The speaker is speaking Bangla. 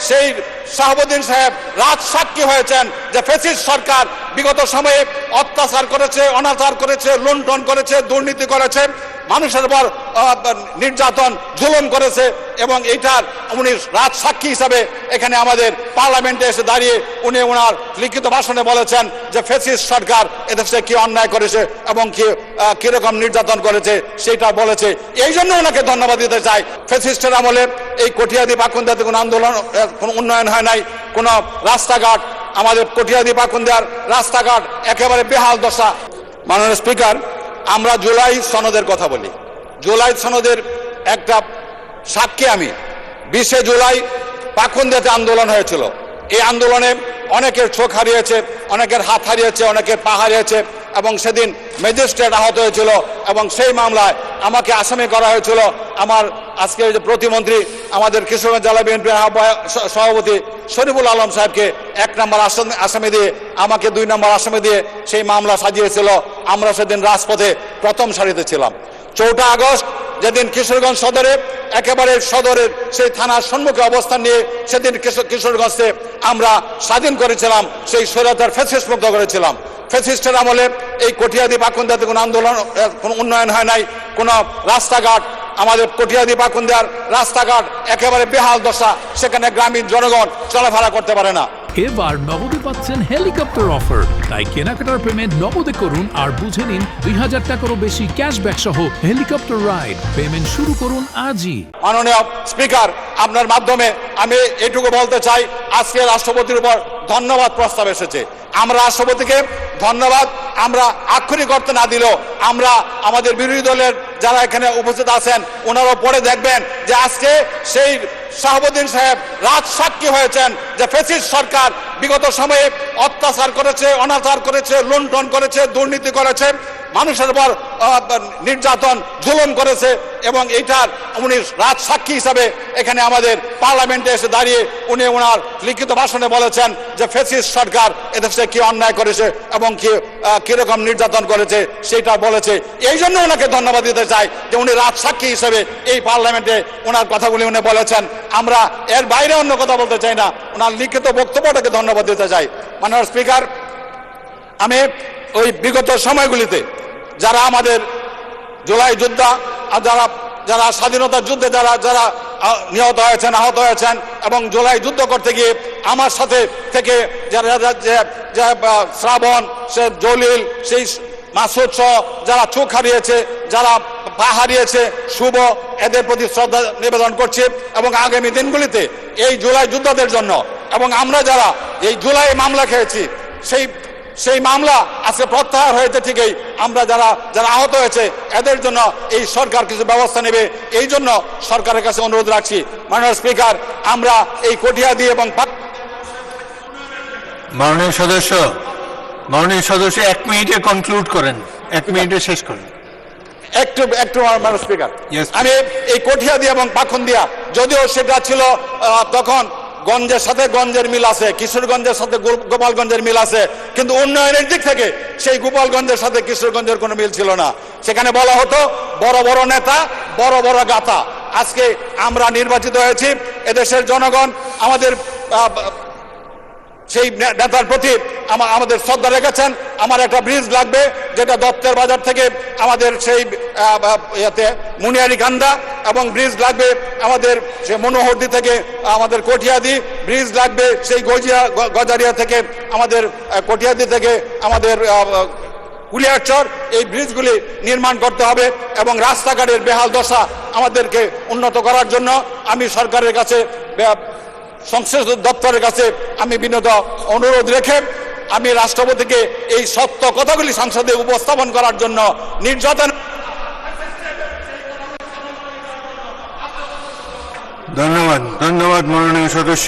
সেই শাহাবুদ্দিন সাহেব রাজ সাক্ষী হয়েছেন যে ফ্যাসিস্ট সরকার বিগত সময়ে অত্যাচার করেছে, অনাচার করেছে, লুণ্ঠন করেছে, দুর্নীতি করেছে, মানুষের উপর নির্যাতন জুলুম করেছে। এবং এইটার উনি রাজ সাক্ষী হিসাবে এখানে আমাদের পার্লামেন্টে এসে দাঁড়িয়ে উনি ওনার লিখিত ভাষণে বলেছেন যে ফ্যাসিস্ট সরকার এদেশে কি অন্যায় করেছে এবং কিরকম নির্যাতন করেছে সেটা বলেছে। এই জন্য ওনাকে ধন্যবাদ দিতে চাই। ফ্যাসিস্টের আমলে এই কটিয়াদি পাকুন্দাতে কোনো আন্দোলন, কোনো উন্নয়ন হয় নাই, কোনো রাস্তাঘাট, আমাদের কটিয়াদি পাকুন্দার রাস্তাঘাট একেবারে বেহাল দশা। মাননীয় স্পিকার, আমরা জুলাই সনদের কথা বলি। জুলাই সনদের একটা সাক্ষী আমি। 20শে জুলাই পাকুন্দাতে আন্দোলন হয়েছিল। এই আন্দোলনে অনেকের চোখ হারিয়েছে, অনেকের হাত হারিয়েছে, অনেকের পা হারিয়েছে এবং সেদিন ম্যাজিস্ট্রেট আহত হয়েছিল এবং সেই মামলায় আমাকে আসামি করা হয়েছিল। আমার আজকে যে প্রতিমন্ত্রী, আমাদের কিশোরগঞ্জ জেলা বিএনপির সভাপতি শরীফুল আলম সাহেবকে 1 নম্বর আসামি দিয়ে আমাকে 2 নম্বর আসামি দিয়ে সেই মামলা সাজিয়েছিল। আমরা সেদিন রাজপথে প্রথম সারিতে ছিলাম। 4 আগস্ট যেদিন কিশোরগঞ্জ সদরে, একেবারে সদরের সেই থানার সম্মুখে অবস্থান নিয়ে সেদিন কিশোরগঞ্জে আমরা স্বাধীন করেছিলাম, সেই স্বৈরাচার ফ্যাসিস্ট মুক্ত করেছিলাম। ফ্যাসিস্টের আমলে এই কটিয়াদি পাকুন্দাতে কোনো আন্দোলন, কোনো উন্নয়ন হয় নাই, কোনো রাস্তাঘাট, আমাদের কটিয়াদি পাকুন্দার রাস্তাঘাট একেবারে বেহাল দশা, সেখানে গ্রামীণ জনগণ চলাফেরা করতে পারে না। এবার নগদে পাচ্ছেন হেলিকপ্টার অফার, তাই কেনাকাটার পেমেন্ট নগদে করুন আর বুঝে নিন 2000 টাকারও বেশি ক্যাশব্যাক সহ হেলিকপ্টার রাইড। পেমেন্ট শুরু করুন আজই। মাননীয় স্পিকার, আপনার মাধ্যমে আমি এটুকু বলতে চাই, আজকে রাষ্ট্রপতির উপর ধন্যবাদ প্রস্তাব এসেছে। আমরা রাষ্ট্রপতিকে ধন্যবাদ আমরা আক্ষরিক অর্থে না দিলেও আমরা আমাদের বিরোধী দলের যারা এখানে উপস্থিত আছেন ওনারাও পরে দেখবেন যে আজকে সেই শাহাবুদ্দিন সাহেব রাজ সাক্ষী হয়েছেন যে ফ্যাসিস্ট সরকার বিগত সময়ে অত্যাচার করেছে, অনাচার করেছে, লুণ্ঠন করেছে, দুর্নীতি করেছে, মানুষের উপর নির্যাতন জুলুম করেছে এবং এইটার উনি রাজ সাক্ষী হিসাবে এখানে আমাদের পার্লামেন্টে এসে দাঁড়িয়ে উনি ওনার লিখিত ভাষণে বলেছেন যে ফ্যাসিস্ট সরকার এদেশে কি অন্যায় করেছে এবং কিরকম নির্যাতন করেছে সেটা বলেছে। এই জন্য ওনাকে ধন্যবাদ দিতে চাই যে উনি রাজ সাক্ষী হিসেবে এই পার্লামেন্টে ওনার কথাগুলি উনি বলেছেন। আমরা এর বাইরে অন্য কথা বলতে চাই না, ওনার লিখিত বক্তব্যটাকে ধন্যবাদ দিতে চাই। মাননীয় স্পিকার, আমি ওই বিগত সময়গুলিতে যারা আমাদের জুলাই যোদ্ধা, যারা স্বাধীনতার যুদ্ধে যারা নিহত হয়েছেন, আহত হয়েছেন এবং জুলাই যুদ্ধ করতে গিয়ে আমার সাথে থেকে যারা শ্রাবণ, সে জলিল, সেই মাসুদ সহ যারা চোখ হারিয়েছে, যারা পা হারিয়েছে, শুভ, এদের প্রতি শ্রদ্ধা নিবেদন করছি এবং আগামী দিনগুলিতে এই জুলাই যোদ্ধাদের জন্য এবং আমরা যারা এই জুলাই মামলা খেয়েছি সেই মামলা আজকে প্রত্যাহার হয়েছে ঠিকই, আমরা যারা আহত হয়েছে এদের জন্য এই সরকার কিছু ব্যবস্থা নেবে, এই জন্য সরকারের কাছে অনুরোধ রাখছি। মাননীয় স্পিকার, আমরা এই কটিয়াদি এবং মাননীয় সদস্য 1 মিনিটে কনক্লুড করেন, 1 মিনিটে শেষ করেন। একটু মাননীয় স্পিকার, আমি এই কটিয়াদি এবং পাখুন্দিয়া, যদিও সেটা ছিল তখন গঞ্জের সাথে গঞ্জের মিল আছে, কিশোরগঞ্জের সাথে গোপালগঞ্জের মিল আছে, কিন্তু উন্নয়নের দিক থেকে সেই গোপালগঞ্জের সাথে কিশোরগঞ্জের কোনো মিল ছিল না। সেখানে বলা হতো বড় বড় নেতা, বড় বড় গাথা। আজকে আমরা নির্বাচিত হয়েছি, এদেশের জনগণ আমাদের সেই নেতার প্রতি আমাদের শ্রদ্ধা রেখেছেন। আমার একটা ব্রিজ লাগবে যেটা দত্তের বাজার থেকে আমাদের সেই মুনিয়ারি কান্দা, এবং ব্রিজ লাগবে আমাদের সে মনোহরদি থেকে আমাদের কটিয়াদি, ব্রিজ লাগবে সেই গজারিয়া থেকে আমাদের কটিয়াদি থেকে আমাদের কুলিয়ারচর। এই ব্রিজগুলি নির্মাণ করতে হবে এবং রাস্তাঘাটের বেহাল দশা আমাদেরকে উন্নত করার জন্য আমি সরকারের কাছে, সংশ্লিষ্ট দপ্তরের কাছে আমি বিনীত অনুরোধ রেখে আমি রাষ্ট্রপতিকে এই সত্য কথাগুলি সংসদে উপস্থাপন করার জন্য নির্যাতন। ধন্যবাদ মাননীয় সদস্য।